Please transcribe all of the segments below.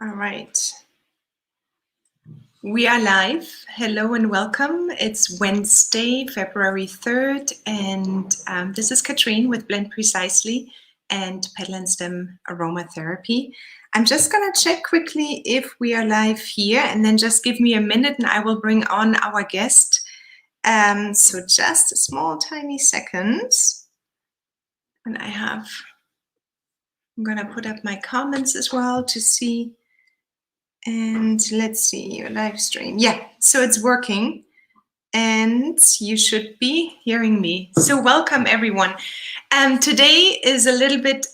All right. We are live. Hello and welcome. It's Wednesday, February 3rd, and this is Katrin with Blend Precisely and Petal and Stem Aromatherapy. I'm just going to check quickly if we are live here, and then just give me a minute and I will bring on our guest. So just a small, tiny second. And I'm going to put up my comments as well to see. And let's see your live stream. Yeah, so it's working and you should be hearing me. So welcome everyone. Today is a little bit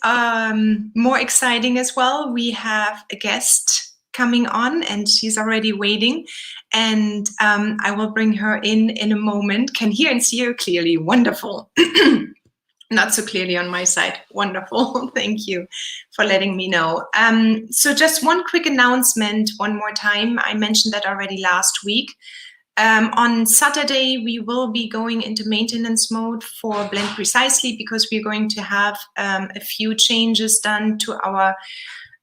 more exciting as well. We have a guest coming on and she's already waiting, and I will bring her in a moment. Can hear and see her clearly. Wonderful. Not so clearly on my side. Wonderful. Thank you for letting me know. So just one quick announcement one more time. I mentioned that already last week. On Saturday, we will be going into maintenance mode for Blend Precisely because we're going to have a few changes done to our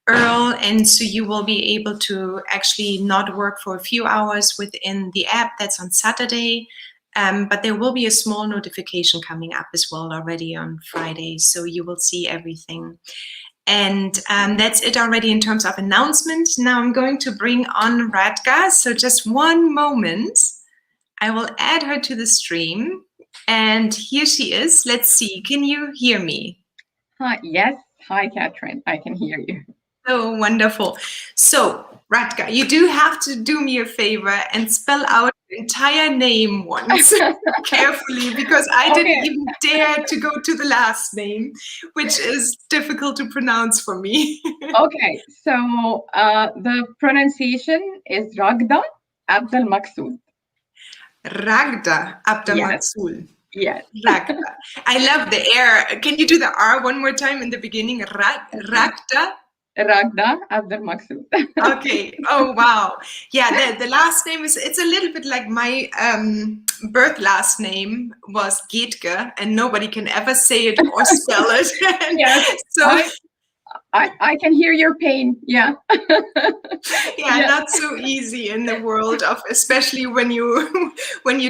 URL, and so you will be able to actually not work for a few hours within the app. That's on Saturday. But there will be a small notification coming up as well already on Friday, so you will see everything. And that's it already in terms of announcement. Now I'm going to bring on Raghda, so just one moment. I will add her to the stream, and here she is. Let's see, can you hear me? Hi, yes. Hi, Katrin, I can hear you. Oh, wonderful. So, Raghda, you do have to do me a favor and spell out the entire name once carefully, because I didn't even dare to go to the last name, which is difficult to pronounce for me. Okay, so the pronunciation is Raghda Abdelmaksoud. Raghda Abdelmaksoud. Yes. Raghda. I love the R. Can you do the R one more time in the beginning? Raghda? Raghda Abdelmaksoud. Okay. Oh, wow. Yeah, the last name it's a little bit like my birth last name was Getke, and nobody can ever say it or spell it. Yes, so I can hear your pain. Yeah. Yeah, not so easy in the world of, especially when you're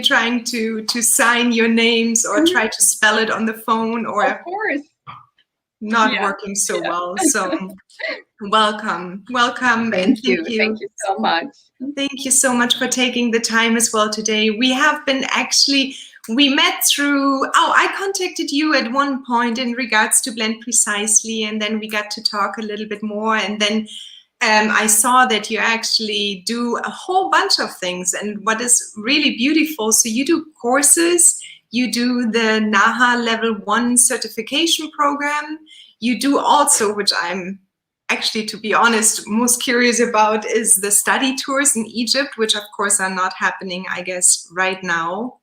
trying to sign your names or try to spell it on the phone, or of course not working so well. So welcome. Thank you so much. Thank you so much for taking the time as well today. We met through, I contacted you at one point in regards to Blend Precisely, and then we got to talk a little bit more, and then I saw that you actually do a whole bunch of things, and what is really beautiful, so you do courses, you do the NAHA Level 1 certification program, you do also, which I'm actually, to be honest, most curious about, is the study tours in Egypt, which of course are not happening, I guess, right now.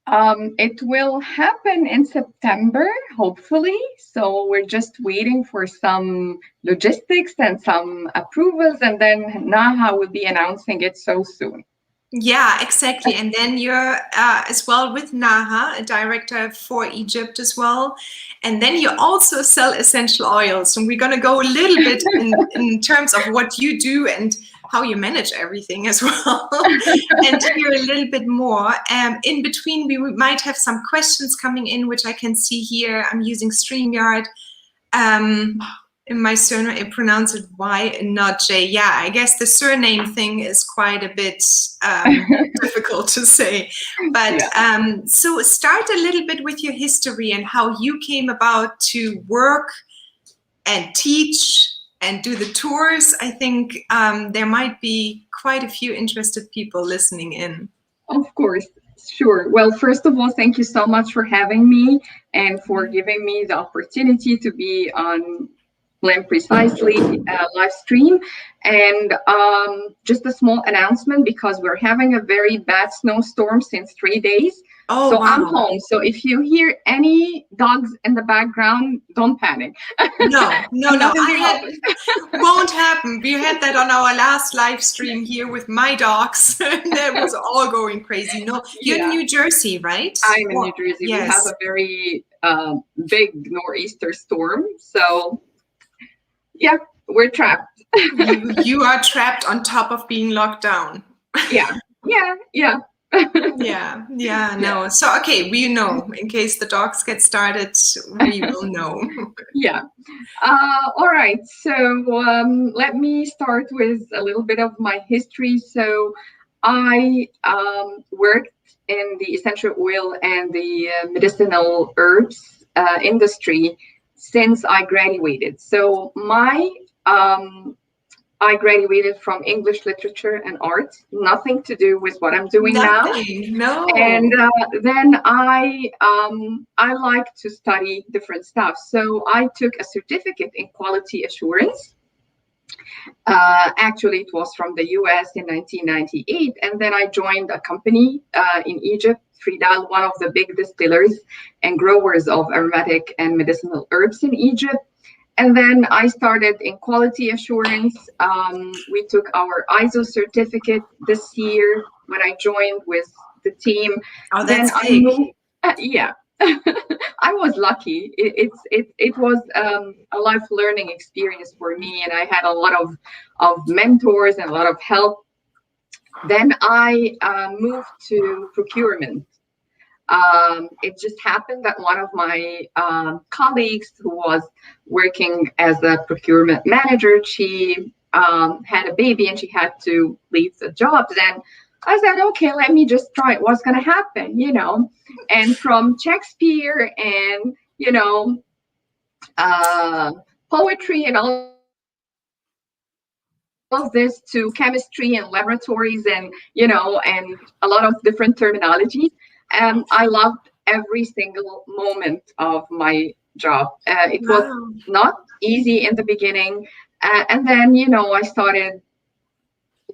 It will happen in September, hopefully. So we're just waiting for some logistics and some approvals, and then NAHA will be announcing it so soon. Yeah, exactly. And then you're as well with NAHA, a director for Egypt as well. And then you also sell essential oils. And we're going to go a little bit in terms of what you do and how you manage everything as well, and hear a little bit more. In between, we might have some questions coming in, which I can see here. I'm using StreamYard. In my surname, I pronounce it Y and not J. Yeah, I guess the surname thing is quite a bit difficult to say. But so start a little bit with your history and how you came about to work and teach and do the tours. I think there might be quite a few interested people listening in. Of course. Sure. Well, first of all, thank you so much for having me and for giving me the opportunity to be on Blend Precisely live stream. And just a small announcement, because we're having a very bad snowstorm since 3 days. Oh, so wow. I'm home. So if you hear any dogs in the background, don't panic. No. Won't happen. We had that on our last live stream here with my dogs. That was all going crazy. No, you're in New Jersey, right? I'm in New Jersey. Yes. We have a very big nor'easter storm. So yeah, we're trapped. You are trapped on top of being locked down. Yeah. No. So, okay, we know. In case the dogs get started, we will know. Yeah. All right. So let me start with a little bit of my history. So I worked in the essential oil and the medicinal herbs industry since I graduated. So I graduated from English literature and art, nothing to do with what I'm doing now. Nothing. No. And then I like to study different stuff. So I took a certificate in quality assurance. Actually, it was from the US in 1998. And then I joined a company in Egypt, Fridal, one of the big distillers and growers of aromatic and medicinal herbs in Egypt. And then I started in quality assurance. We took our ISO certificate this year when I joined with the team. Oh, then that's I big. moved. Yeah, I was lucky. It was a life learning experience for me, and I had a lot of mentors and a lot of help. Then I moved to procurement. It just happened that one of my colleagues who was working as a procurement manager, she had a baby and she had to leave the job. Then I said, okay, let me just try it. What's going to happen, you know? And from Shakespeare and, you know, poetry and all of this to chemistry and laboratories and, you know, and a lot of different terminologies. I loved every single moment of my job. It was not easy in the beginning. And then, you know, I started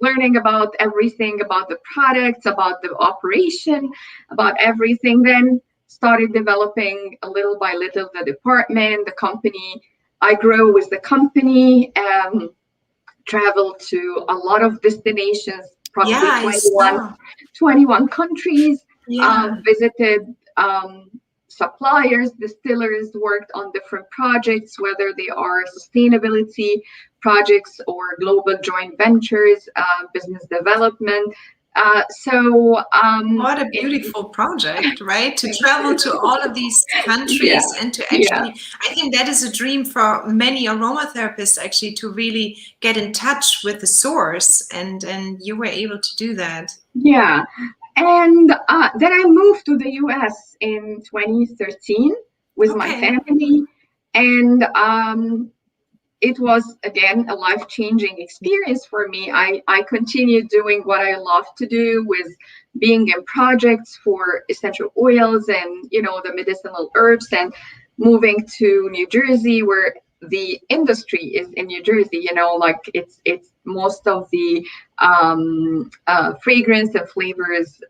learning about everything, about the products, about the operation, about everything. Then started developing a little by little the department, the company. I grew with the company. Traveled to a lot of destinations, probably 21 countries, visited suppliers, distillers, worked on different projects, whether they are sustainability projects or global joint ventures, business development. What a beautiful project, right? To travel to all of these countries and to actually, I think that is a dream for many aromatherapists actually, to really get in touch with the source, and you were able to do that. Yeah. And then I moved to the US in 2013 with my family. And it was, again, a life-changing experience for me. I continued doing what I love to do, with being in projects for essential oils and, you know, the medicinal herbs, and moving to New Jersey, where the industry is in New Jersey, you know, like it's most of the fragrance and flavors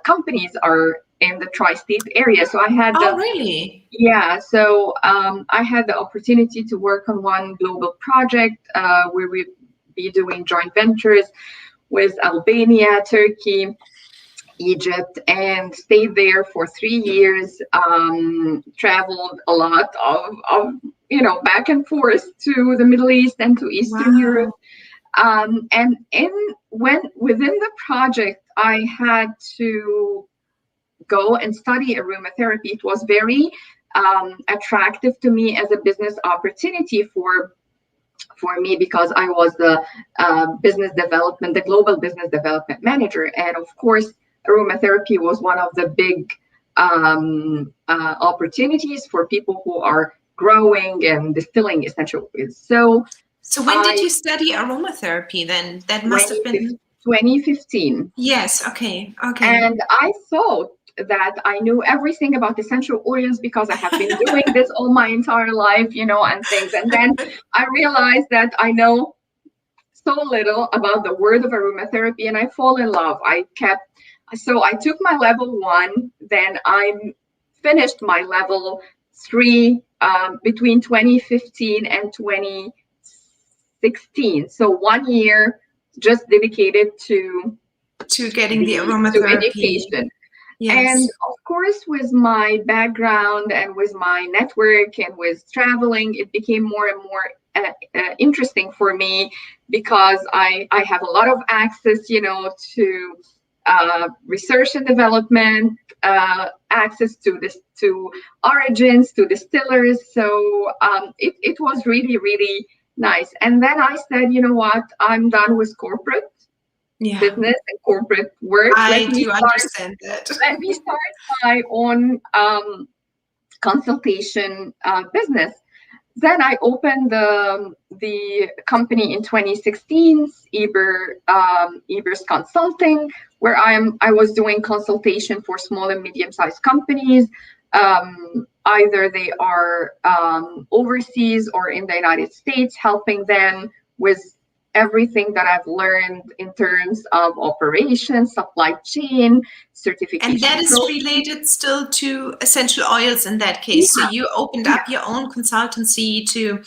companies are in the tri-state area. So I had really? Yeah, so I had the opportunity to work on one global project where we'd be doing joint ventures with Albania, Turkey, Egypt, and stayed there for 3 years. Traveled a lot of you know, back and forth to the Middle East and to Eastern Europe. And within the project, I had to go and study aromatherapy. It was very attractive to me as a business opportunity for me, because I was the global business development manager. And of course, aromatherapy was one of the big opportunities for people who are growing and distilling essential oils. So when did you study aromatherapy then? That must have been 2015. Yes, okay. And I thought that I knew everything about essential oils because I have been doing this all my entire life, you know, and things. And then I realized that I know so little about the word of aromatherapy, and I fall in love. So I took my level 1, then I finished my level 3 between 2015 and 2016. So 1 year just dedicated to getting the aromatherapy. To education. Yes. And of course, with my background and with my network and with traveling, it became more and more interesting for me because I have a lot of access, to research and development, access to this, to origins, to distillers. So it was really, really nice. And then I said, you know what, I'm done with corporate business and corporate work. I do understand that. Let me start my own consultation business. Then I opened the company in 2016, Ebers Consulting, where I was doing consultation for small and medium-sized companies. Either they are overseas or in the United States, helping them with everything that I've learned in terms of operations, supply chain, certification. And that is related still to essential oils in that case. Yeah. So you opened up your own consultancy to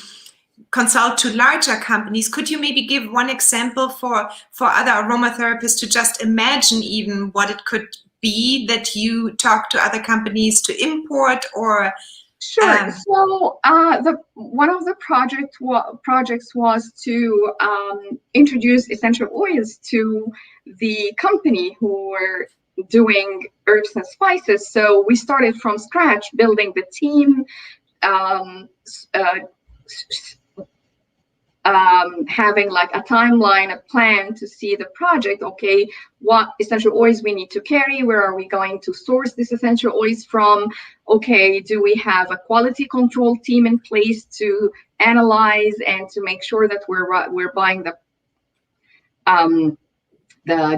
consult to larger companies. Could you maybe give one example for other aromatherapists to just imagine even what it could be that you talk to other companies to import or? Sure. So one of the projects was to introduce essential oils to the company who were doing herbs and spices. So we started from scratch, building the team, having like a timeline, a plan to see the project. Okay, what essential oils we need to carry? Where are we going to source this essential oils from? Okay, do we have a quality control team in place to analyze and to make sure that we're buying the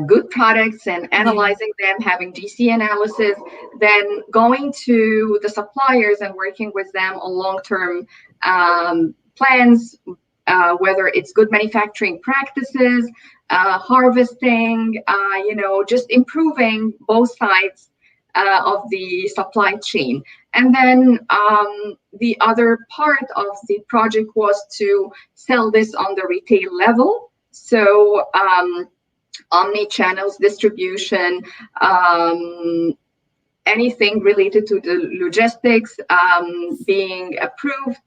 good products and analyzing them, having GC analysis, then going to the suppliers and working with them on long-term plans, whether it's good manufacturing practices, harvesting, just improving both sides of the supply chain. And then the other part of the project was to sell this on the retail level. So omni-channels distribution, anything related to the logistics, being approved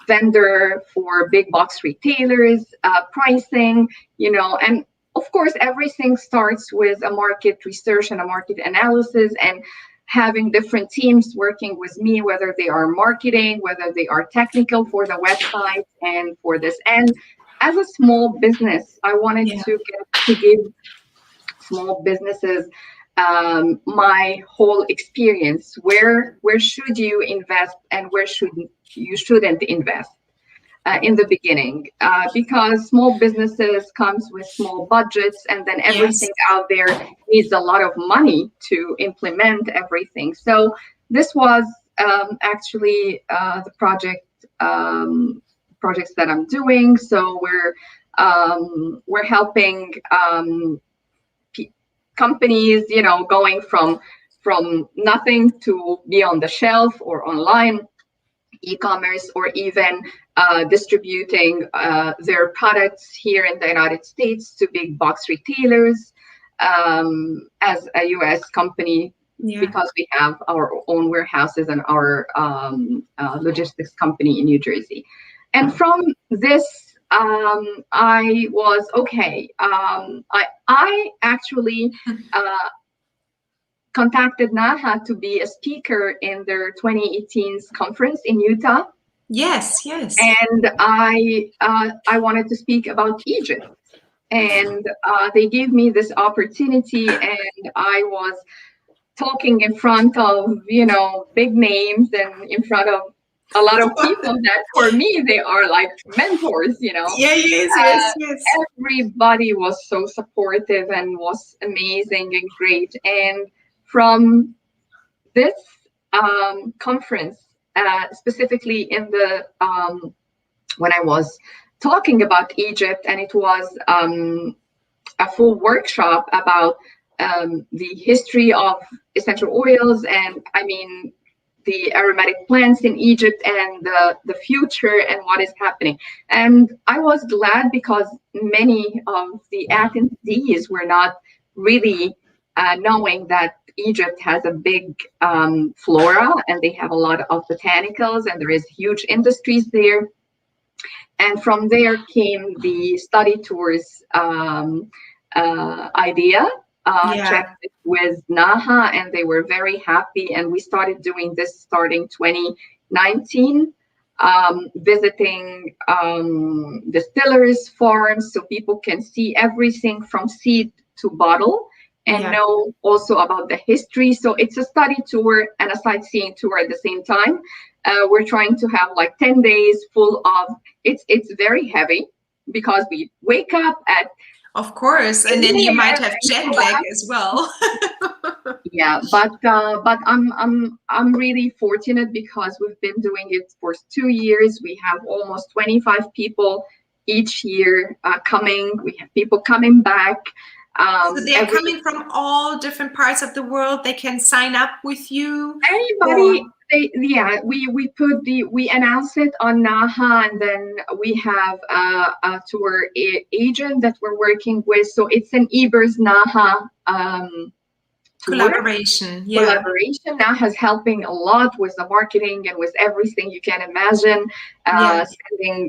vendor for big box retailers, pricing, and of course, everything starts with a market research and a market analysis and having different teams working with me, whether they are marketing, whether they are technical for the website and for this. And as a small business, I wanted to give small businesses my whole experience. Where should you invest and where you shouldn't invest in the beginning, because small businesses comes with small budgets, and then everything out there needs a lot of money to implement everything. So this was actually the projects that I'm doing. So we're helping companies, going from nothing to be on the shelf or online, e-commerce, or even distributing their products here in the United States to big box retailers as a U.S. company, because we have our own warehouses and our logistics company in New Jersey. And from this, I was okay. I actually contacted NAHA to be a speaker in their 2018 conference in Utah. Yes. And I wanted to speak about Egypt, and they gave me this opportunity, and I was talking in front of big names and in front of a lot of people that for me they are like mentors. Yes. Everybody was so supportive and was amazing and great. And from this conference, specifically in the when I was talking about Egypt, and it was a full workshop about the history of essential oils, and the aromatic plants in Egypt, and the future and what is happening. And I was glad because many of the attendees were not really knowing that Egypt has a big flora, and they have a lot of botanicals, and there is huge industries there. And from there came the study tours idea. Yeah. Checked it with NAHA, and they were very happy. And we started doing this starting 2019, visiting distillers' farms so people can see everything from seed to bottle and Yeah. know also about the history. So it's a study tour and a sightseeing tour at the same time. We're trying to have like 10 days full of, it's very heavy because we wake up at, Of course, and then you might have jet lag as well. yeah, but I'm really fortunate because we've been doing it for 2 years. We have almost 25 people each year coming. We have people coming back. So they're coming from all different parts of the world. They can sign up with you. Anybody, we announce it on NAHA, and then we have a tour agent that we're working with. So it's an Ebers NAHA collaboration. Yeah. Collaboration. NAHA is helping a lot with the marketing and with everything you can imagine.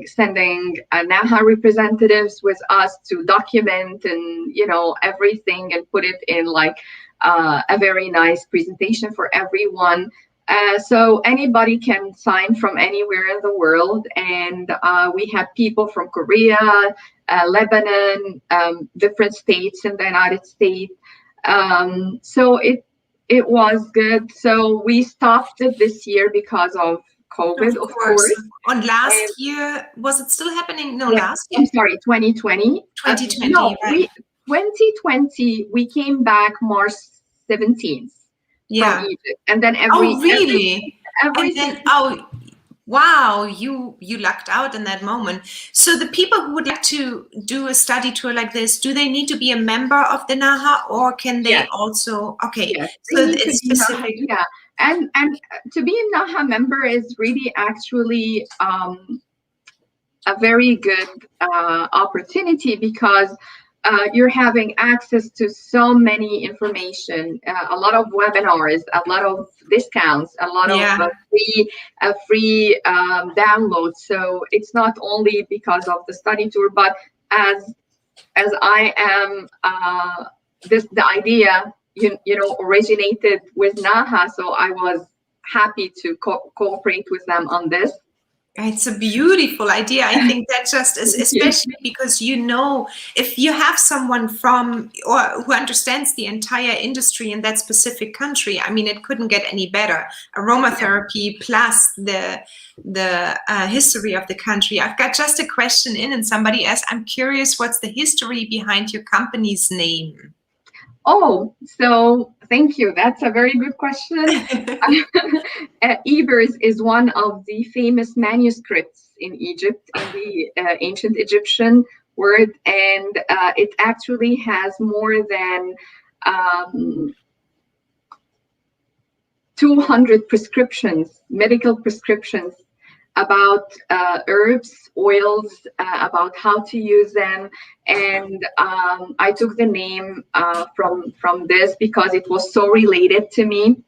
Sending NAHA representatives with us to document and everything and put it in like a very nice presentation for everyone. So anybody can sign from anywhere in the world, and we have people from Korea, Lebanon, different states in the United States. So it was good. So we stopped it this year because of COVID, of course. On last year, was it still happening? No, yeah, last year. I'm sorry, 2020. 2020. No, right. 2020 we came back March 17th from Egypt, and then wow, you lucked out in that moment. So the people who would like to do a study tour like this, do they need to be a member of the NAHA, or can they also? Okay, so it's specific. NAHA, and to be a NAHA member is really actually a very good opportunity because you're having access to so many information, a lot of webinars, a lot of discounts, a lot of free downloads. So it's not only because of the study tour, but as I am, the idea originated with NAHA, so I was happy to cooperate with them on this. It's a beautiful idea. I think that just is, especially because if you have someone from or who understands the entire industry in that specific country, I mean, it couldn't get any better. Aromatherapy plus the history of the country. I've got just a question in, and somebody asked, I'm curious, what's the history behind your company's name? Oh, so thank you. That's a very good question. Ebers is one of the famous manuscripts in Egypt, in the ancient Egyptian word, and it actually has more than 200 prescriptions, medical prescriptions about herbs, oils, about how to use them. And I took the name from this because it was so related to me,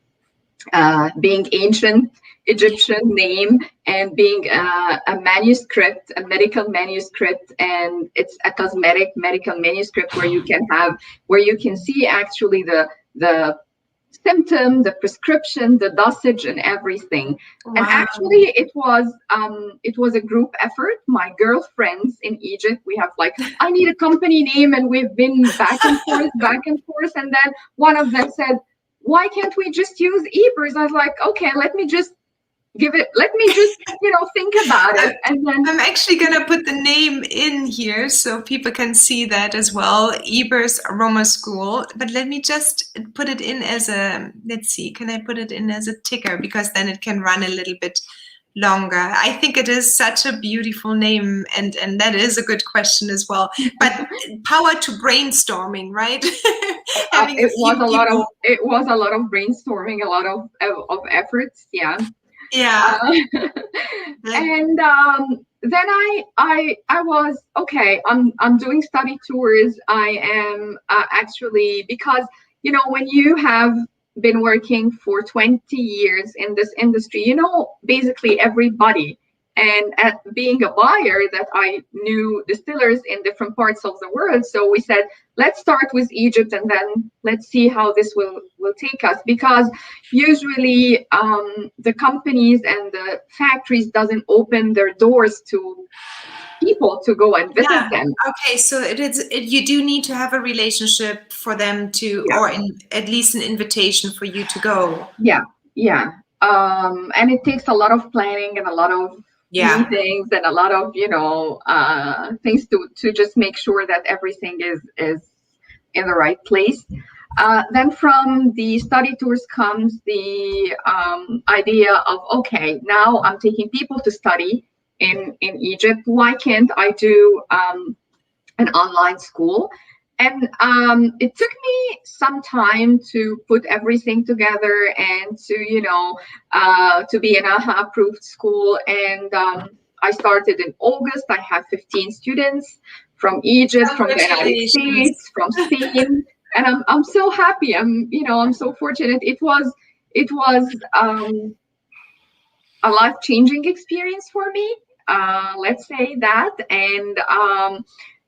being ancient Egyptian name and being a manuscript, a medical manuscript, and it's a cosmetic medical manuscript where you can see actually the symptom, the prescription, the dosage, and everything. Wow. And actually it was a group effort. My girlfriends in Egypt, we have I need a company name, and we've been back and forth, and then one of them said, why can't we just use Ebers? I was like, okay, let me just think about it. And then I'm actually gonna put the name in here so people can see that as well. Ebers Aroma School. But let me just put it in as let's see, can I put it in as a ticker? Because then it can run a little bit longer. I think it is such a beautiful name, and that is a good question as well. But power to brainstorming, right? It was a lot of brainstorming, a lot of efforts. Yeah. And then I was okay. I'm doing study tours. I am actually, because when you have been working for 20 years in this industry, basically everybody, And being a buyer, that I knew distillers in different parts of the world. So we said, let's start with Egypt, and then let's see how this will take us. Because usually the companies and the factories doesn't open their doors to people to go and visit them. Okay, so you do need to have a relationship for them to, or at least an invitation for you to go. Yeah. And it takes a lot of planning and a lot of meetings and a lot of things to just make sure that everything is in the right place. Then from the study tours comes the idea of, okay, now I'm taking people to study in Egypt. Why can't I do an online school? And it took me some time to put everything together and to be an NAHA approved school. And I started in August. I have 15 students from Egypt, from the United States, from Spain, and I'm so happy. I'm so fortunate. It was a life-changing experience for me. Let's say that, and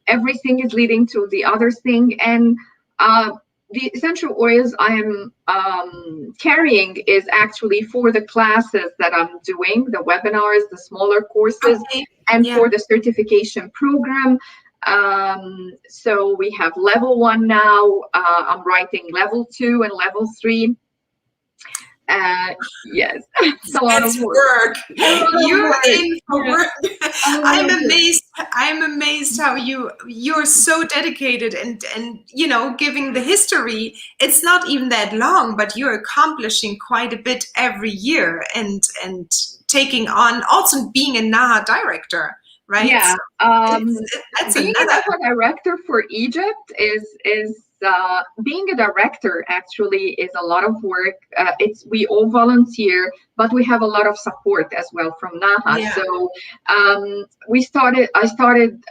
everything is leading to the other thing. And the essential oils I am carrying is actually for the classes that I'm doing, the webinars, the smaller courses, and for the certification program. So we have level 1 now. I'm writing level 2 and level 3. Yes, it's a lot of work. You're in for work. I'm amazed how you're so dedicated and giving the history. It's not even that long, but you're accomplishing quite a bit every year and taking on, also being a NAHA director, right? Yeah. That's being a NAHA director for Egypt is being a director actually is a lot of work. We all volunteer, but we have a lot of support as well from NAHA. So I started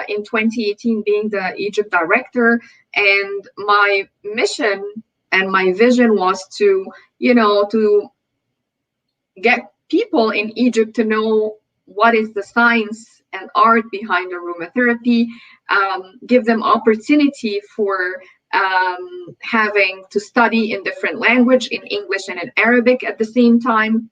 in 2018 being the Egypt director, and my mission and my vision was to get people in Egypt to know what is the science and art behind aromatherapy, give them opportunity for having to study in different language, in English and in Arabic at the same time,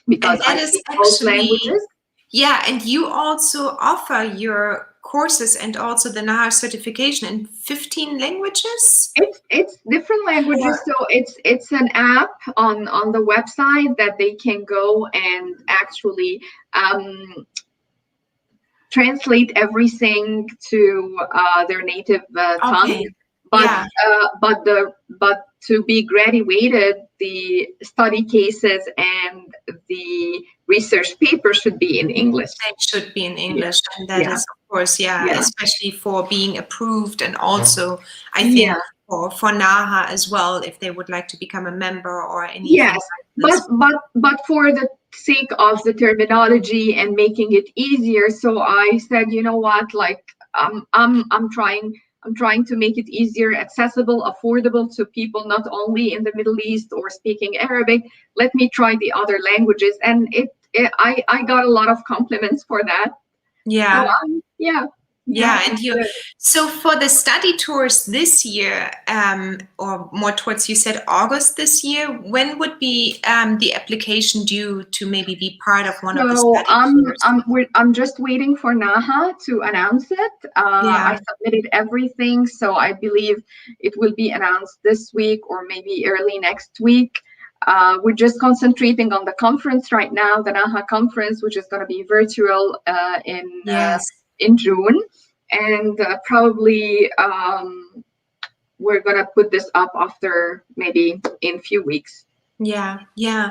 because I speak both languages. Yeah, and you also offer your courses and also the NAHA certification in 15 languages? It's different languages, so it's an app on the website that they can go and actually translate everything to their native tongue. But to be graduated, the study cases and the research paper should be in English. They should be in English, and that is, of course, especially for being approved, and also I think for NAHA as well, if they would like to become a member or anything. Yes, but for the sake of the terminology and making it easier, so I said, you know what, like I'm trying to make it easier, accessible, affordable to people not only in the Middle East or speaking Arabic. Let me try the other languages, and I got a lot of compliments for that. So for the study tours this year, or more towards, you said August this year, when would be the application due to maybe be part of one of the study tours? I'm just waiting for NAHA to announce it. I submitted everything, so I believe it will be announced this week or maybe early next week. We're just concentrating on the conference right now, the NAHA conference, which is going to be virtual in June, and probably we're gonna put this up after maybe in a few weeks. Hello,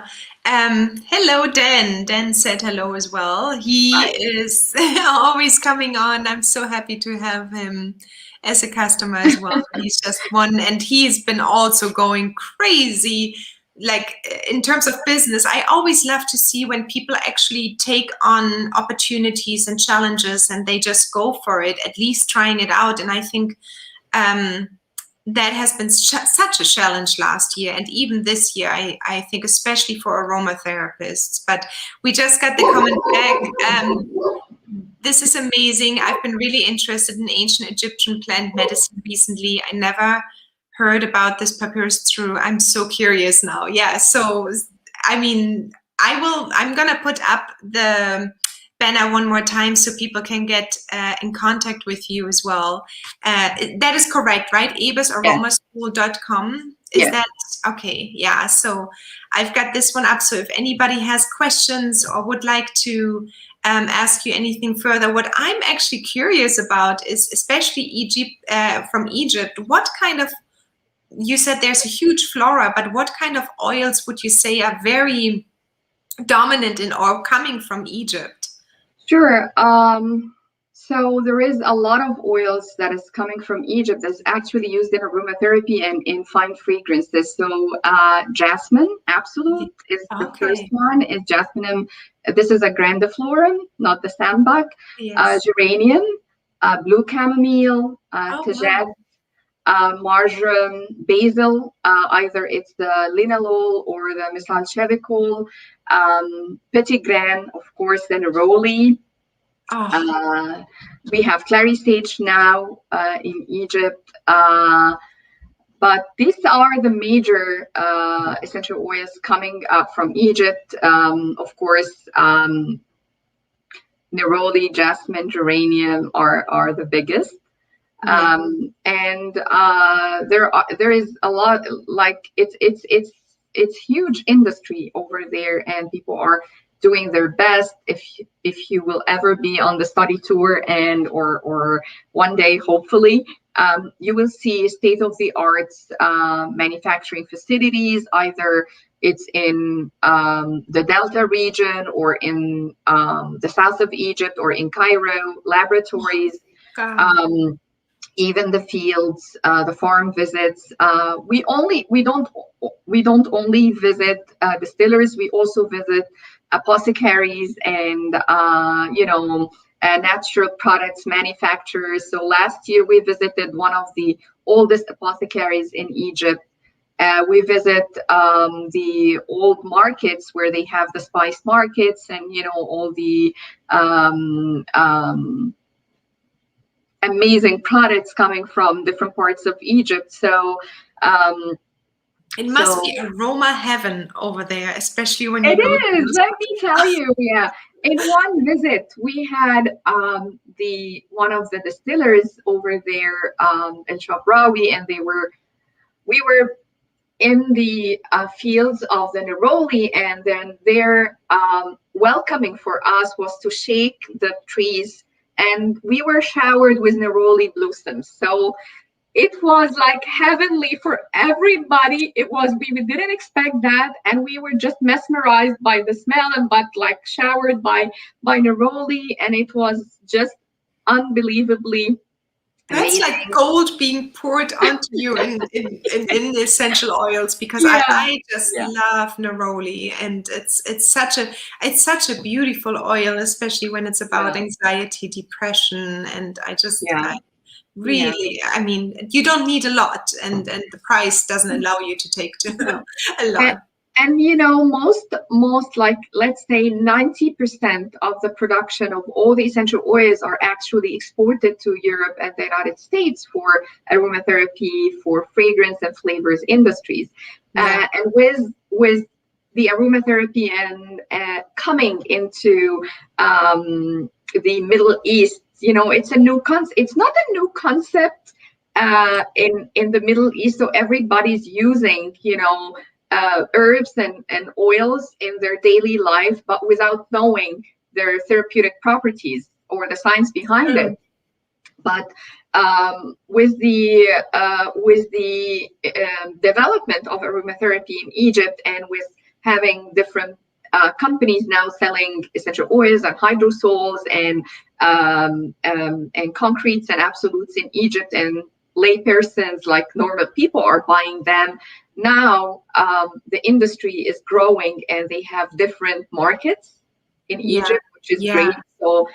Dan. Dan said hello as well. He is always coming on. I'm so happy to have him as a customer as well. He's just one, and he's been also going crazy. Like in terms of business, I always love to see when people actually take on opportunities and challenges and they just go for it, at least trying it out. And I think that has been such a challenge last year, and even this year, I think, especially for aromatherapists. But we just got the comment back. This is amazing. I've been really interested in ancient Egyptian plant medicine recently. I never heard about this papyrus true. I'm so curious now. Yeah, so I mean, I'm gonna put up the banner one more time so people can get in contact with you as well. That is correct, right? ebersaromaschool.com. Is that okay? Yeah, so I've got this one up. So if anybody has questions or would like to ask you anything further, what I'm actually curious about is, especially Egypt, from Egypt, what kind of, you said there's a huge flora, but what kind of oils would you say are very dominant in or coming from Egypt? Sure. So there is a lot of oils that is coming from Egypt that's actually used in aromatherapy and in fine fragrances. So jasmine, absolute, is the first one. Is jasmine. This is a grandiflorum, not the sambac. Yes. Geranium, blue chamomile, tagette, marjoram, basil. Either it's the linalool or the mesalchevicol. Petitgrain, of course, then neroli. We have clary sage now in Egypt, but these are the major essential oils coming up from Egypt. Of course, neroli, jasmine, geranium are the biggest. And there is a lot, like it's huge industry over there, and people are doing their best. If you will ever be on the study tour and or one day, hopefully, you will see state-of-the-art manufacturing facilities. Either it's in the Delta region or in the south of Egypt or in Cairo, laboratories. Even the fields, the farm visits. We don't only visit distillers. We also visit apothecaries and natural products manufacturers. So last year we visited one of the oldest apothecaries in Egypt. We visit the old markets where they have the spice markets and all the amazing products coming from different parts of Egypt. So it must be aroma heaven over there, especially when you go. It is. Let me tell you. Yeah. In one visit, we had one of the distillers over there in Shabrawi, and we were in the fields of the neroli, and then their welcoming for us was to shake the trees. And we were showered with neroli blossoms. So it was like heavenly for everybody. We didn't expect that. And we were just mesmerized by the smell but like showered by neroli. And it was just unbelievably That's amazing. Like gold being poured onto you in the essential oils, because I just love neroli, and it's such a beautiful oil, especially when it's about anxiety, depression, and I just really, I mean, you don't need a lot, and the price doesn't allow you to take a lot. And most like, let's say 90% of the production of all the essential oils are actually exported to Europe and the United States for aromatherapy, for fragrance and flavors industries. And with the aromatherapy and coming into the Middle East, it's a new concept. It's not a new concept in the Middle East. So everybody's using, herbs and oils in their daily life, but without knowing their therapeutic properties or the science behind it. But with the development of aromatherapy in Egypt, and with having different companies now selling essential oils and hydrosols and concretes and absolutes in Egypt, and laypersons like normal people are buying them. Now the industry is growing, and they have different markets in Egypt, which is great. So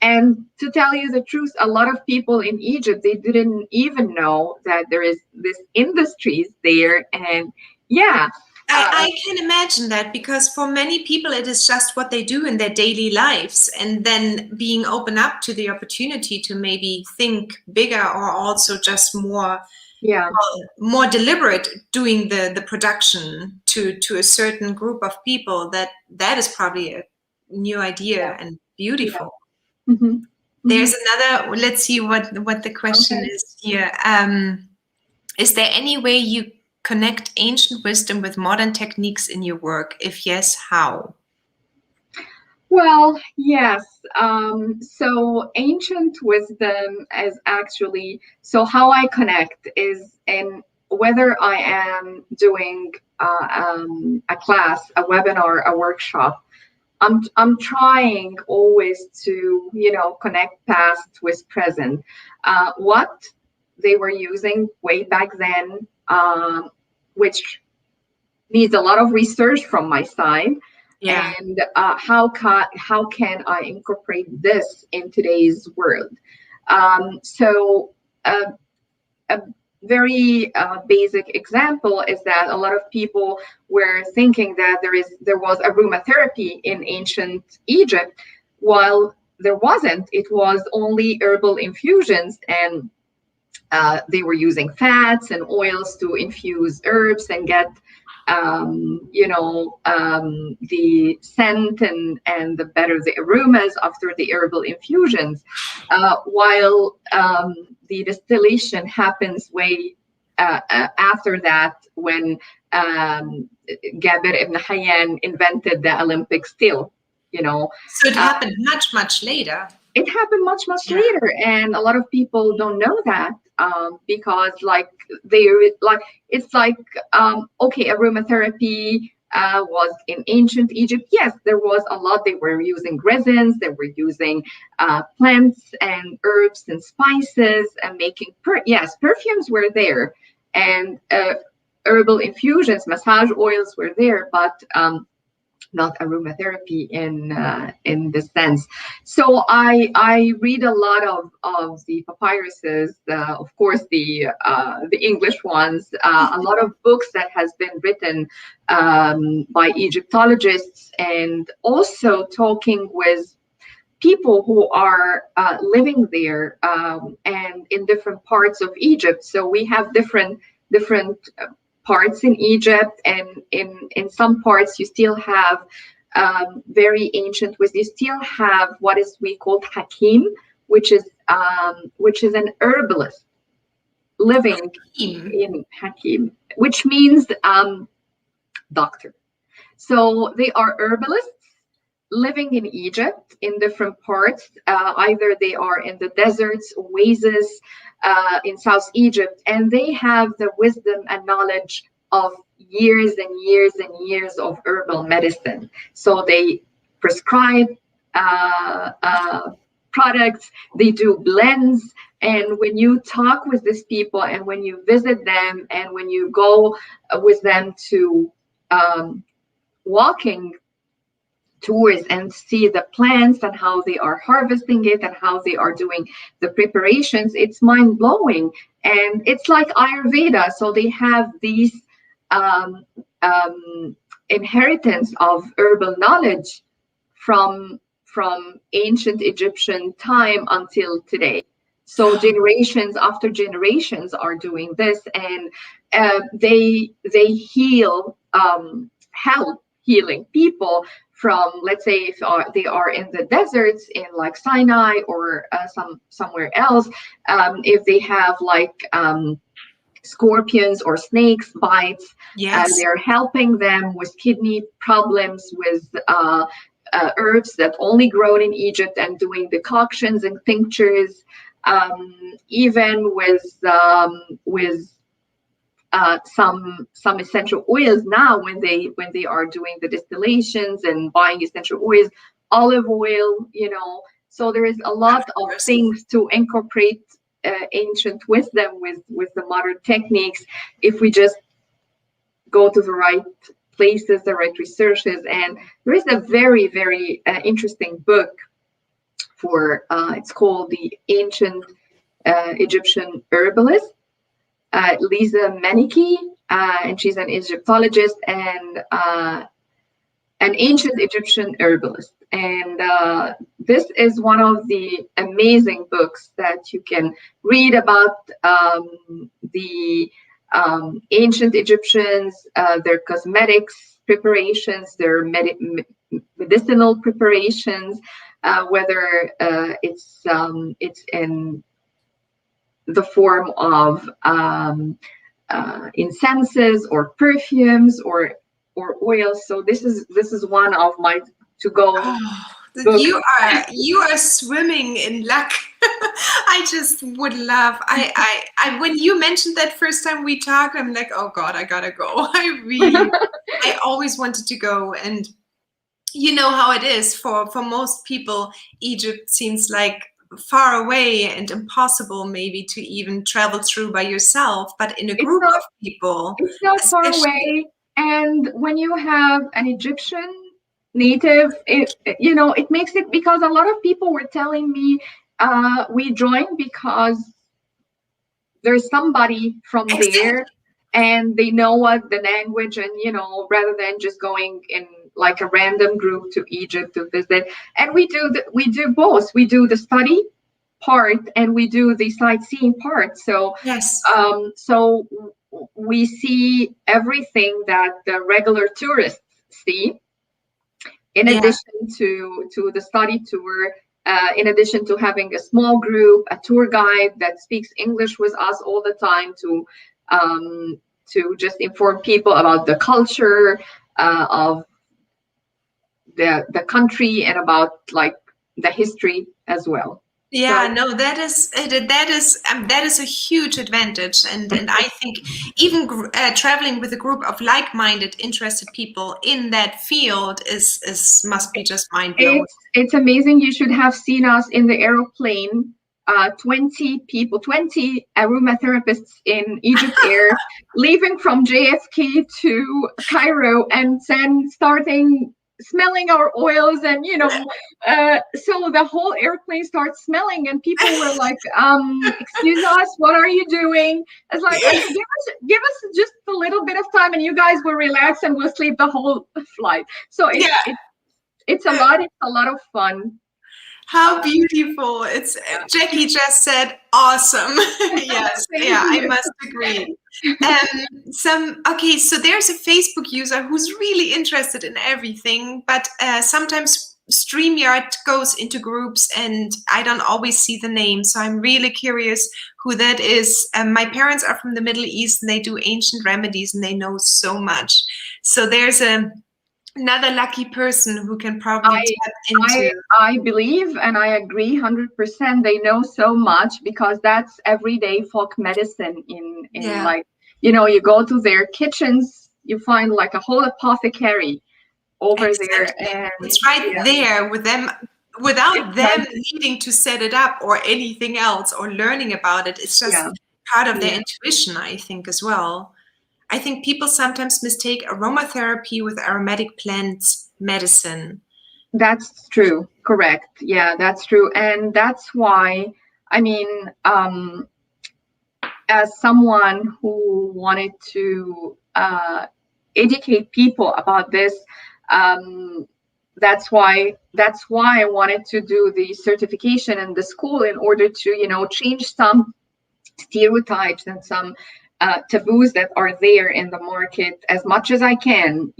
And to tell you the truth, a lot of people in Egypt, they didn't even know that there is this industries there. And yeah. I can imagine that, because for many people it is just what they do in their daily lives, and then being open up to the opportunity to maybe think bigger, or also just more deliberate doing the production to a certain group of people, that is probably a new idea and beautiful. There's another, let's see what the question is here. Is there any way you connect ancient wisdom with modern techniques in your work? If yes, how? Well, yes. So ancient wisdom is actually, so how I connect is in whether I am doing a class, a webinar, a workshop. I'm trying always to, connect past with present. What they were using way back then, which needs a lot of research from my side. Yeah. And how can I incorporate this in today's world? So a very basic example is that a lot of people were thinking that there was aromatherapy in ancient Egypt, while there wasn't. It was only herbal infusions, and they were using fats and oils to infuse herbs and get the scent and the aromas after the herbal infusions, while the distillation happens way after that, when Gaber ibn Hayyan invented the Olympic still. So it happened much later. It happened much later, and a lot of people don't know that, because aromatherapy was in ancient Egypt. Yes, there was a lot. They were using resins, they were using plants and herbs and spices and making perfumes were there, and herbal infusions, massage oils were there, but not aromatherapy in this sense. So I read a lot of the papyruses, of course the English ones, a lot of books that has been written by Egyptologists, and also talking with people who are living there, and in different parts of Egypt. So we have different parts in Egypt, and in some parts you still have very ancient wisdom. You still have what is we call hakim, which is an herbalist living in hakim, which means doctor. So they are herbalists living in Egypt in different parts. Either they are in the deserts, oases, in South Egypt, and they have the wisdom and knowledge of years and years and years of herbal medicine. So they prescribe products, they do blends. And when you talk with these people, and when you visit them, and when you go with them to walking tours and see the plants and how they are harvesting it and how they are doing the preparations, it's mind-blowing. And it's like Ayurveda. So they have these inheritance of herbal knowledge from ancient Egyptian time until today. So generations after generations are doing this, and they heal, help healing people from, let's say, if they are in the deserts in like Sinai or somewhere else, if they have like scorpions or snakes bites, they're helping them with kidney problems, with herbs that only grown in Egypt, and doing decoctions and tinctures, even with some essential oils now, when they are doing the distillations and buying essential oils, olive oil, so there is a lot of things to incorporate ancient wisdom with the modern techniques, if we just go to the right places, the right researches. And there is a very, very interesting book for it's called the Ancient Egyptian Herbalist, Lisa Meniki, and she's an Egyptologist and an ancient Egyptian herbalist. And this is one of the amazing books that you can read about the ancient Egyptians, their cosmetics preparations, their medicinal preparations, whether it's in the form of incenses or perfumes or oils. So this is one of my to-go books. You are swimming in luck. I just would love. I when you mentioned that first time we talked, I'm like, oh God, I gotta go. I always wanted to go, and you know how it is for most people. Egypt seems like far away and impossible maybe to even travel through by yourself, but in a group of people, it's not far away. And when you have an Egyptian native, it makes it, because a lot of people were telling me we joined because there's somebody from there and they know what the language, and rather than just going in like a random group to Egypt to visit. And we do both. We do the study part and we do the sightseeing part. So yes, so we see everything that the regular tourists see, in addition to the study tour, in addition to having a small group, a tour guide that speaks English with us all the time to just inform people about the culture of the country and about like the history as well. Yeah, so, no, that is a huge advantage, and I think even traveling with a group of like-minded, interested people in that field must be just mind-blowing. It's amazing. You should have seen us in the aeroplane. 20 people, 20 aromatherapists in Egypt Air, leaving from JFK to Cairo, and then starting smelling our oils, and so the whole airplane starts smelling, and people were like, excuse us, what are you doing? It's like, okay, give us just a little bit of time and you guys will relax and we'll sleep the whole flight. So it's a lot of fun. How beautiful. It's Jackie just said awesome. Yes, yeah, I must agree. Okay, so there's a Facebook user who's really interested in everything, but sometimes StreamYard goes into groups and I don't always see the name. So I'm really curious who that is. My parents are from the Middle East and they do ancient remedies and they know so much. So there's another lucky person who can probably tap into. I believe, and I agree 100%. They know so much because that's everyday folk medicine. Like, you go to their kitchens, you find like a whole apothecary over there, and it's right there with them, without them needing to set it up or anything else or learning about it. It's just part of their intuition, I think, as well. I think people sometimes mistake aromatherapy with aromatic plants medicine. That's true. Correct. Yeah, that's true. And that's why, I mean, as someone who wanted to educate people about this, that's why I wanted to do the certification in the school, in order to, change some stereotypes and some taboos that are there in the market as much as I can.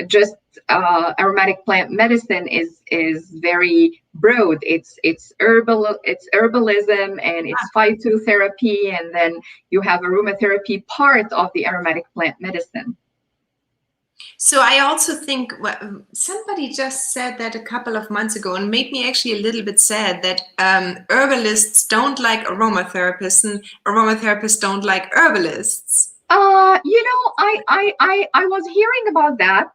Just aromatic plant medicine is very broad. It's herbalism, and it's phytotherapy, and then you have aromatherapy part of the aromatic plant medicine. So I also think somebody just said that a couple of months ago, and made me actually a little bit sad, that herbalists don't like aromatherapists and aromatherapists don't like herbalists. I was hearing about that,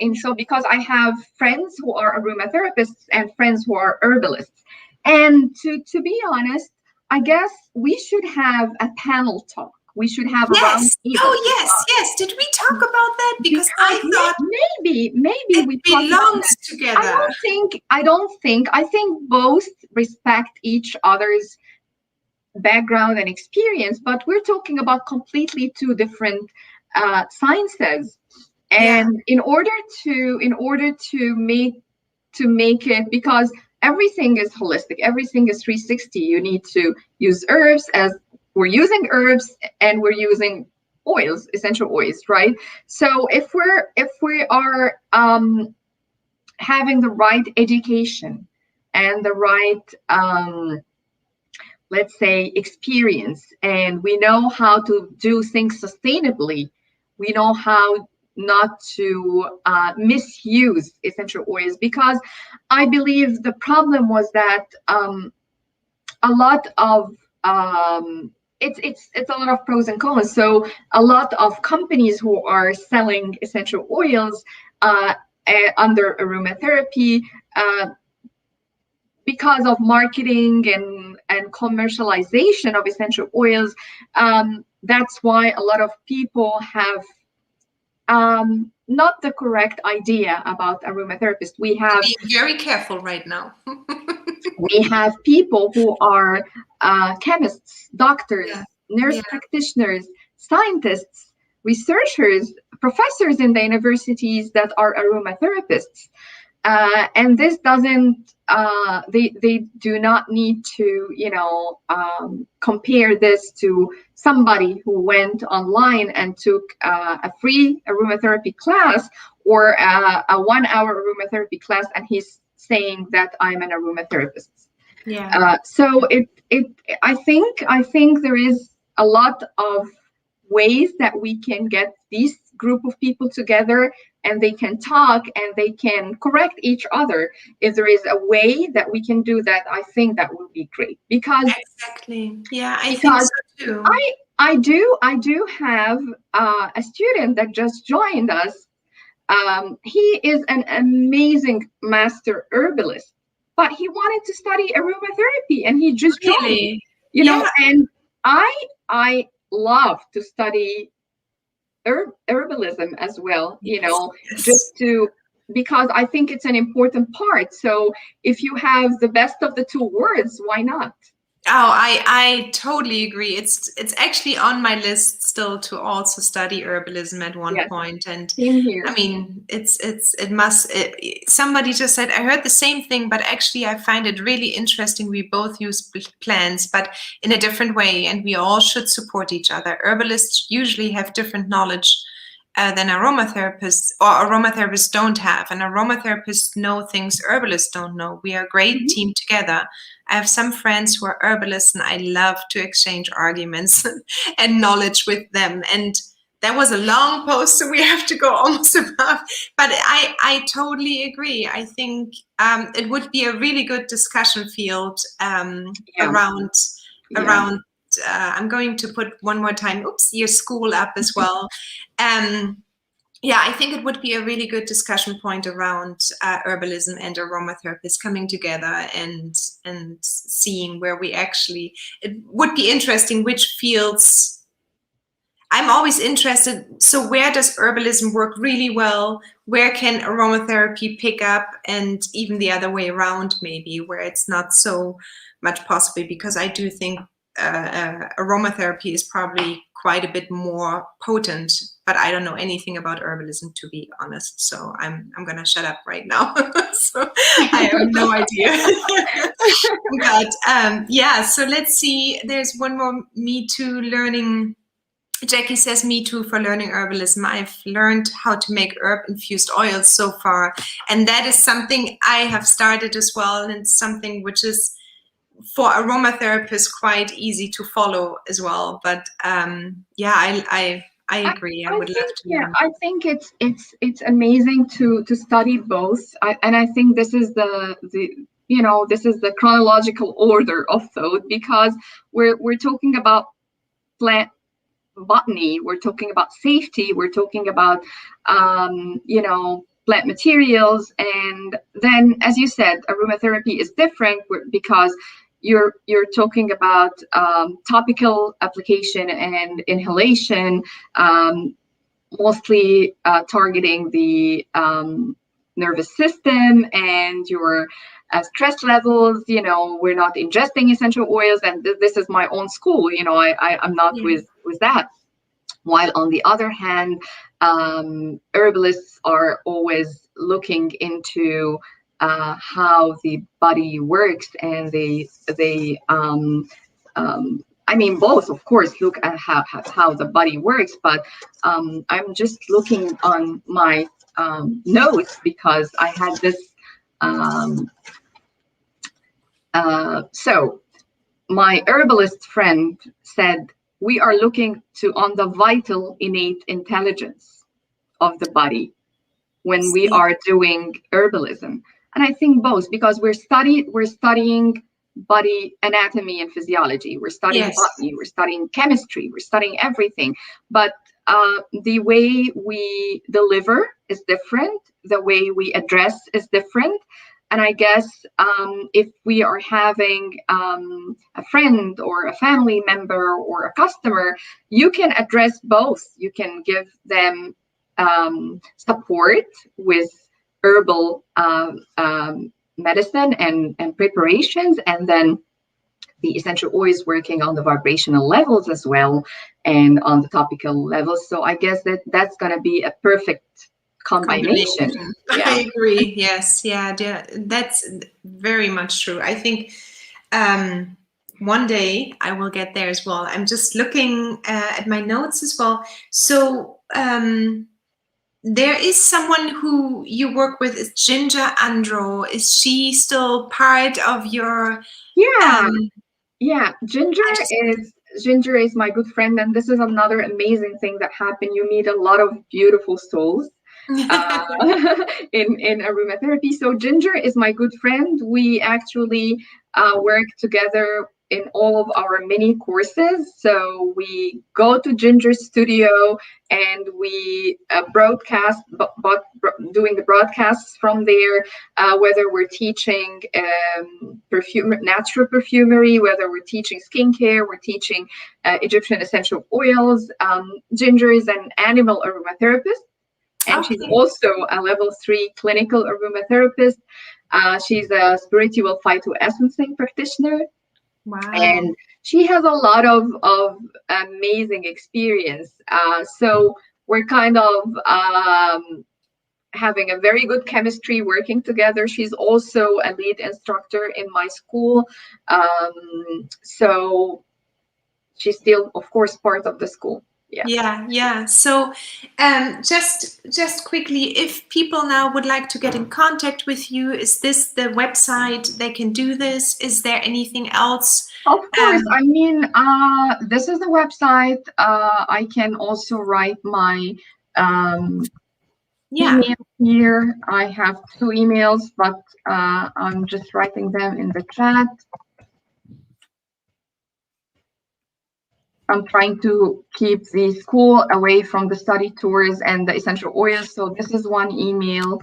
and so because I have friends who are aromatherapists and friends who are herbalists, and to be honest, I guess we should have a panel talk We should have a round Yes. table. Oh, yes, yes. Did we talk about that? Because I thought maybe it we talked about belongs that. together. I think both respect each other's background and experience, but we're talking about completely two different sciences. And in order to make it, because everything is holistic, everything is 360, you need to use herbs, as we're using herbs, and we're using oils, essential oils, right? So if we are having the right education and the right let's say experience, and we know how to do things sustainably, we know how not to misuse essential oils, because I believe the problem was that a lot of it's a lot of pros and cons. So a lot of companies who are selling essential oils under aromatherapy, because of marketing and commercialization of essential oils, that's why a lot of people have not the correct idea about aromatherapists. We have Be very careful right now. we have people who are chemists, doctors, nurse practitioners, scientists, researchers, professors in the universities that are aromatherapists. And this doesn't, they do not need to, compare this to somebody who went online and took a free aromatherapy class, or a 1 hour aromatherapy class, and he's saying that I'm an aromatherapist. So I think there is a lot of ways that we can get these group of people together, and they can talk and they can correct each other. If there is a way that we can do that, I think that would be great. Because exactly, yeah, I think so too. I do have a student that just joined us. He is an amazing master herbalist, but he wanted to study aromatherapy, and he just joined. And I love to study herbalism as well, just to, because I think it's an important part. So if you have the best of the two worlds, why not? Oh, I totally agree. It's actually on my list still to also study herbalism at one point. And same here. I mean, somebody just said, I heard the same thing, but actually I find it really interesting. We both use plants, but in a different way, and we all should support each other. Herbalists usually have different knowledge than aromatherapists, or aromatherapists don't have. And aromatherapists know things herbalists don't know. We are a great team together. I have some friends who are herbalists, and I love to exchange arguments and knowledge with them. And that was a long post, so we have to go almost above. But I totally agree. I think it would be a really good discussion field around. I'm going to put one more time, your school up as well. I think it would be a really good discussion point around herbalism and aromatherapists coming together and seeing where we actually, it would be interesting which fields. I'm always interested. So where does herbalism work really well? Where can aromatherapy pick up? And even the other way around, maybe, where it's not so much possible, because I do think aromatherapy is probably quite a bit more potent, but I don't know anything about herbalism, to be honest. So I'm gonna shut up right now. So I have no idea. But so let's see. There's one more Me Too learning. Jackie says, me too for learning herbalism. I've learned how to make herb-infused oils so far. And that is something I have started as well, and it's something which is for aromatherapists quite easy to follow as well. But I agree. I would love to. Yeah, I think it's amazing to study both, and I think this is this is the chronological order of thought, because we're talking about plant botany, we're talking about safety, we're talking about plant materials, and then, as you said, aromatherapy is different because you're talking about topical application and inhalation, mostly targeting the nervous system and your stress levels. You know, we're not ingesting essential oils, and this is my own school. You know, I'm not with that. While on the other hand, herbalists are always looking into how the body works, and I mean, both, of course, look at how the body works, but I'm just looking on my notes because I had this. So my herbalist friend said, we are looking on the vital innate intelligence of the body when we are doing herbalism. And I think both, because we're studying body anatomy and physiology, we're studying botany, we're studying chemistry, we're studying everything. But the way we deliver is different, the way we address is different. And I guess if we are having a friend or a family member or a customer, you can address both. You can give them support with herbal medicine and preparations, and then the essential oils working on the vibrational levels as well and on the topical levels. So I guess that's going to be a perfect combination. Yeah. I agree. Yes. Yeah. That's very much true. I think one day I will get there as well. I'm just looking at my notes as well. So there is someone who you work with, is Ginger Andro. Is she still part of your? Yeah. Ginger is my good friend, and this is another amazing thing that happened. You meet a lot of beautiful souls in aromatherapy. So Ginger is my good friend. We actually work together in all of our mini courses. So we go to Ginger's studio and we broadcast, doing the broadcasts from there, whether we're teaching natural perfumery, whether we're teaching skincare, we're teaching Egyptian essential oils. Ginger is an animal aromatherapist, and she's also a level 3 clinical aromatherapist. She's a spiritual phytoessencing practitioner. Wow. And she has a lot of amazing experience. So we're kind of having a very good chemistry working together. She's also a lead instructor in my school. So she's still, of course, part of the school. Yeah. So just quickly, if people now would like to get in contact with you, is this the website they can do this? Is there anything else? Of course. I mean, this is the website. I can also write my email here. I have 2 emails, but I'm just writing them in the chat. I'm trying to keep the school away from the study tours and the essential oils. So this is one email,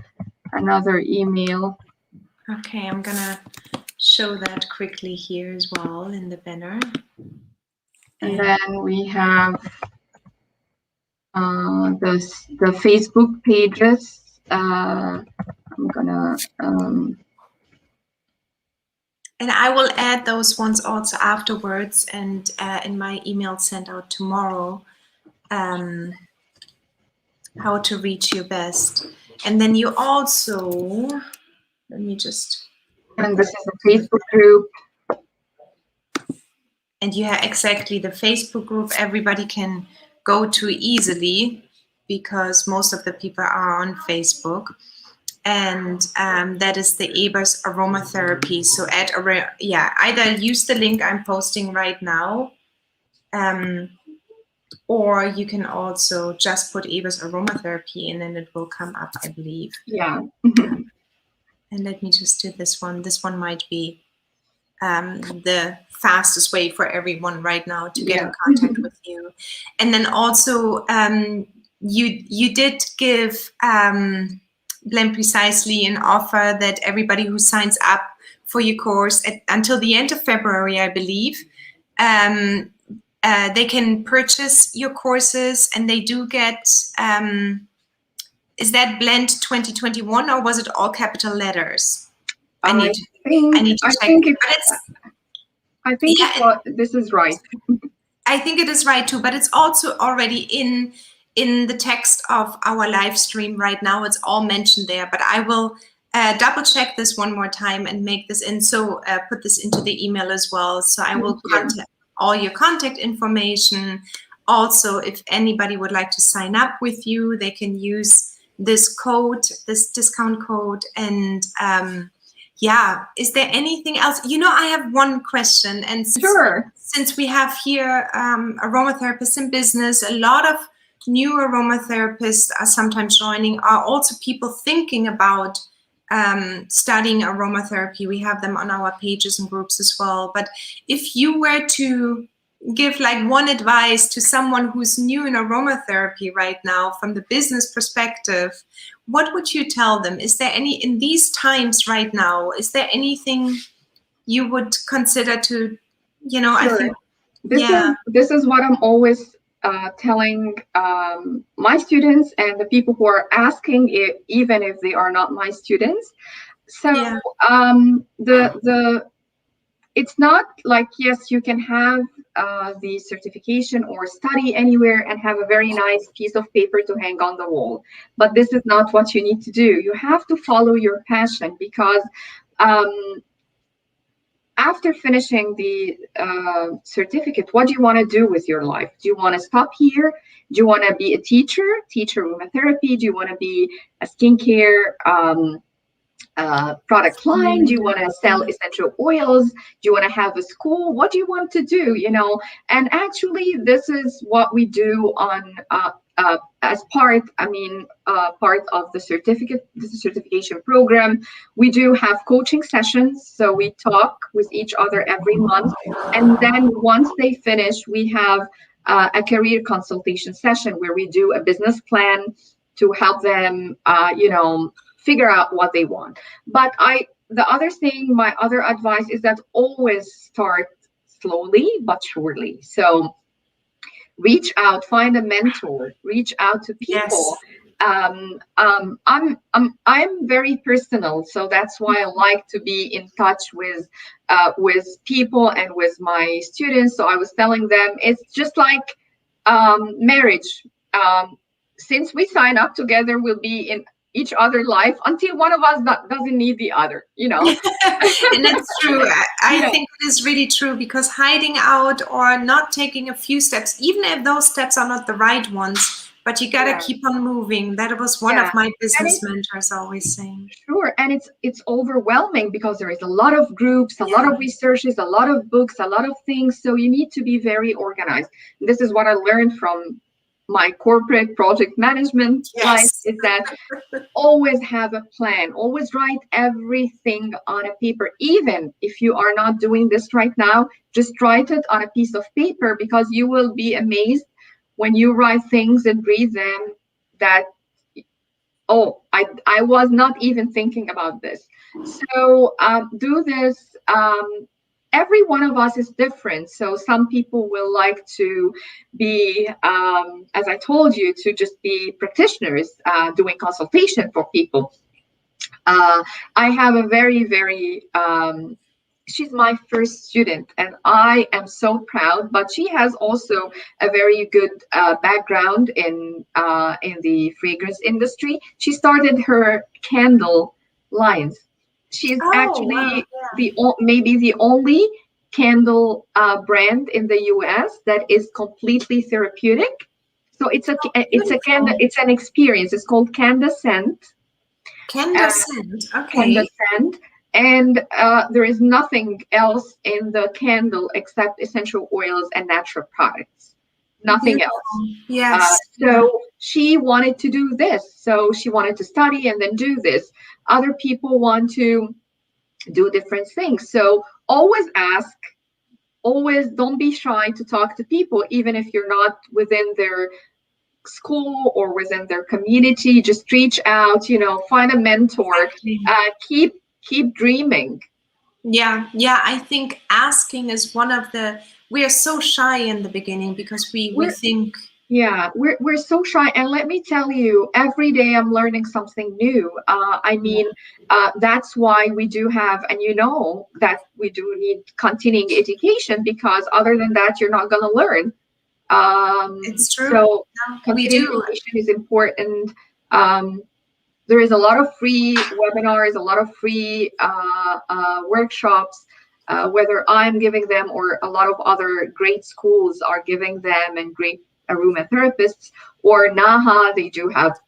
another email. Okay, I'm gonna show that quickly here as well in the banner. And then we have the Facebook pages. I'm gonna and I will add those ones also afterwards, and in my email sent out tomorrow, how to reach you best. And then you also, let me just. And this is a Facebook group. And you have exactly the Facebook group everybody can go to easily, because most of the people are on Facebook. And that is the Ebers Aromatherapy. So either use the link I'm posting right now, or you can also just put Ebers Aromatherapy in and it will come up, I believe. Yeah. And let me just do this one. This one might be the fastest way for everyone right now to get in contact with you. And then also, you did give Blend Precisely an offer that everybody who signs up for your course until the end of February, I believe. They can purchase your courses, and they do get, is that Blend 2021, or was it all capital letters? I need to check. I think this is right. I think it is right too, but it's also already in the text of our live stream right now. It's all mentioned there, but I will double check this one more time and make this in. So put this into the email as well. So I will contact all your contact information. Also, if anybody would like to sign up with you, they can use this code, this discount code. And yeah, is there anything else? You know, I have one question. And since we have here aromatherapists in business, a lot of new aromatherapists are sometimes joining, are also people thinking about studying aromatherapy. We have them on our pages and groups as well. But if you were to give like one advice to someone who's new in aromatherapy right now from the business perspective, what would you tell them? Is there any, in these times right now, is there anything you would consider to, you know, I think this is what I'm always telling my students and the people who are asking it, even if they are not my students. So it's not like, yes, you can have the certification or study anywhere and have a very nice piece of paper to hang on the wall. But this is not what you need to do. You have to follow your passion, because after finishing the certificate, what do you want to do with your life? Do you want to stop here? Do you want to be a teach aromatherapy? Do you want to be a skincare product line? Do you want to sell essential oils? Do you want to have a school? What do you want to do? You know, and actually, this is what we do on as part of the certification program. We do have coaching sessions, so we talk with each other every month, and then once they finish, we have a career consultation session where we do a business plan to help them, figure out what they want. But the other thing, my other advice is that always start slowly but surely. So reach out, find a mentor, reach out to people. Yes. I'm very personal, so that's why I like to be in touch with people and with my students. So I was telling them, it's just like marriage. Since we sign up together, we'll be in each other's life until one of us doesn't need the other, you know. And that's true. I think it is really true, because hiding out or not taking a few steps, even if those steps are not the right ones, but you gotta keep on moving. That was one of my business mentors always saying. Sure, and it's overwhelming because there is a lot of groups, a lot of researches, a lot of books, a lot of things. So you need to be very organized. This is what I learned from my corporate project management life, is that always have a plan, always write everything on a paper. Even if you are not doing this right now, just write it on a piece of paper, because you will be amazed when you write things and read them that, oh, I was not even thinking about this. So do this. Every one of us is different. So some people will like to be, as I told you, to just be practitioners doing consultation for people. I have a very, very, she's my first student, and I am so proud, but she has also a very good background in the fragrance industry. She started her candle lines. She's actually maybe the only candle brand in the US that is completely therapeutic. So it's an experience. It's called Candescent. Candescent, okay. Candescent, and there is nothing else in the candle except essential oils and natural products. Nothing else. Yes. So she wanted to do this. So she wanted to study and then do this. Other people want to do different things. So always ask. Always don't be shy to talk to people, even if you're not within their school or within their community. Just reach out. Find a mentor. Keep dreaming. Yeah, I think asking is one of the, we are so shy in the beginning because we think. Yeah, we're so shy, and let me tell you, every day I'm learning something new. That's why we do have, and you know that we do need continuing education, because other than that, you're not going to learn. It's true. So No, we continuing do. education is important. There is a lot of free webinars, a lot of free workshops, whether I'm giving them or a lot of other great schools are giving them, and great aromatherapists, or NAHA, they do have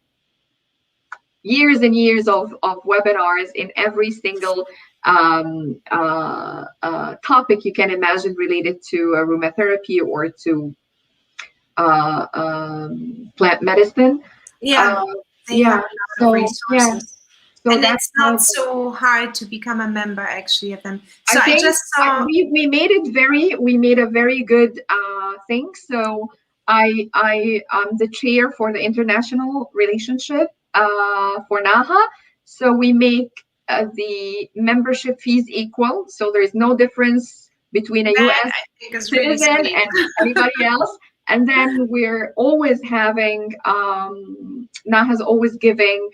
years and years of webinars in every single topic you can imagine related to aromatherapy or to plant medicine. Yeah, they Yeah, have a lot of so yeah, resources. so And that's it's how not so hard to become a member actually of them. I So I think just saw. we made it we made a very good thing. So I'm the chair for the international relationship for NAHA. So we make the membership fees equal. So there is no difference between a That US I think is really citizen sweet. and anybody else. And then we're always having NAHA's always giving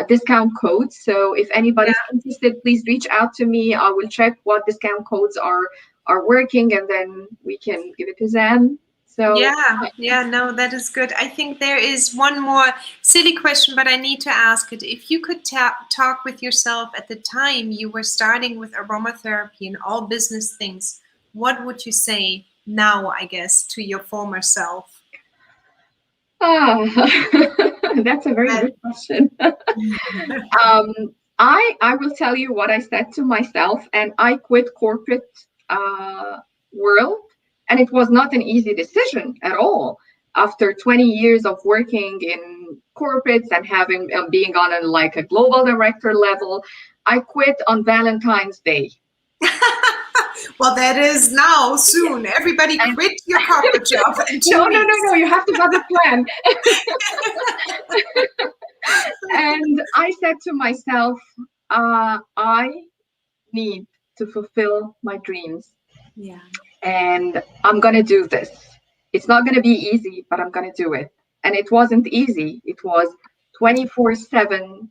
discount codes. So if anybody's interested, please reach out to me. I will check what discount codes are working, and then we can give it to them. So No, that is good. I think there is one more silly question, but I need to ask it. If you could talk with yourself at the time you were starting with aromatherapy and all business things, what would you say now, I guess, to your former self? Ah, that's a very good question. I will tell you what I said to myself, and I quit corporate world, and it was not an easy decision at all. After 20 years of working in corporates and having being on like a global director level, I quit on Valentine's Day. Well, that is now soon. Everybody And quit your corporate job in 2 no, weeks. you have to have a plan. And I said to myself, I need to fulfill my dreams. Yeah. And I'm going to do this. It's not going to be easy, but I'm going to do it. And it wasn't easy. It was 24/7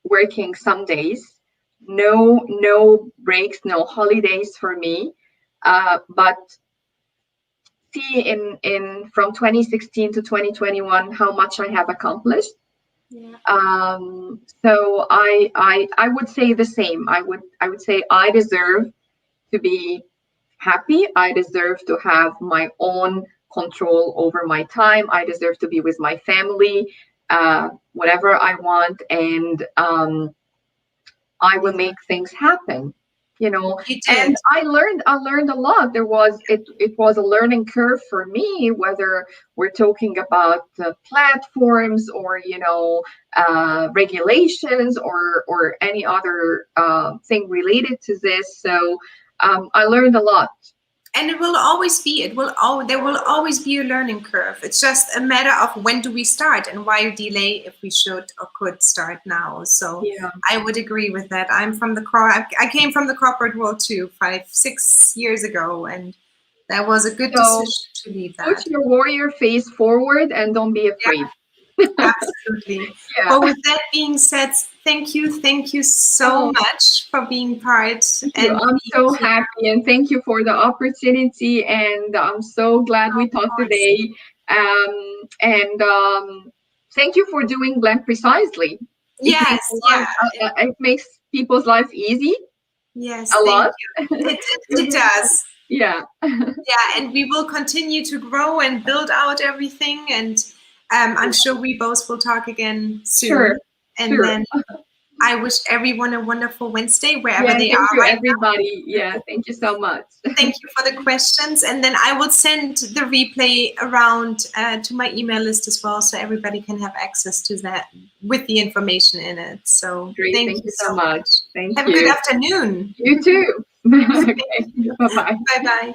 working some days, no breaks, no holidays for me. But see in from 2016 to 2021 how much I have accomplished. Yeah. So I would say the same. I would say I deserve to be happy. I deserve to have my own control over my time. I deserve to be with my family, whatever I want, and I will make things happen. You know, You and did. I learned a lot. It was a learning curve for me, whether we're talking about platforms or regulations or any other thing related to this. So I learned a lot. And it will always be, there will always be a learning curve. It's just a matter of when do we start and why delay if we should or could start now. So Yeah. I would agree with that. I came from the corporate world too, 5-6 years ago, and that was a good decision to leave that. Put your warrior face forward and don't be afraid. Absolutely. Yeah. Well, with that being said, thank you so much for being part. And I'm so happy, and thank you for the opportunity. And I'm so glad we talked today. Thank you for doing Blend Precisely. Yes, It makes people's life easy. Yes, a lot. It does. Yeah. And we will continue to grow and build out everything. And I'm sure we both will talk again soon. Sure. And then I wish everyone a wonderful Wednesday wherever they are. Thank you, everybody. Yeah, thank you so much. Thank you for the questions. And then I will send the replay around to my email list as well, so everybody can have access to that with the information in it. So great. Thank you so much. Thank you. Have a good afternoon. You too. Okay. Bye-bye. Bye-bye.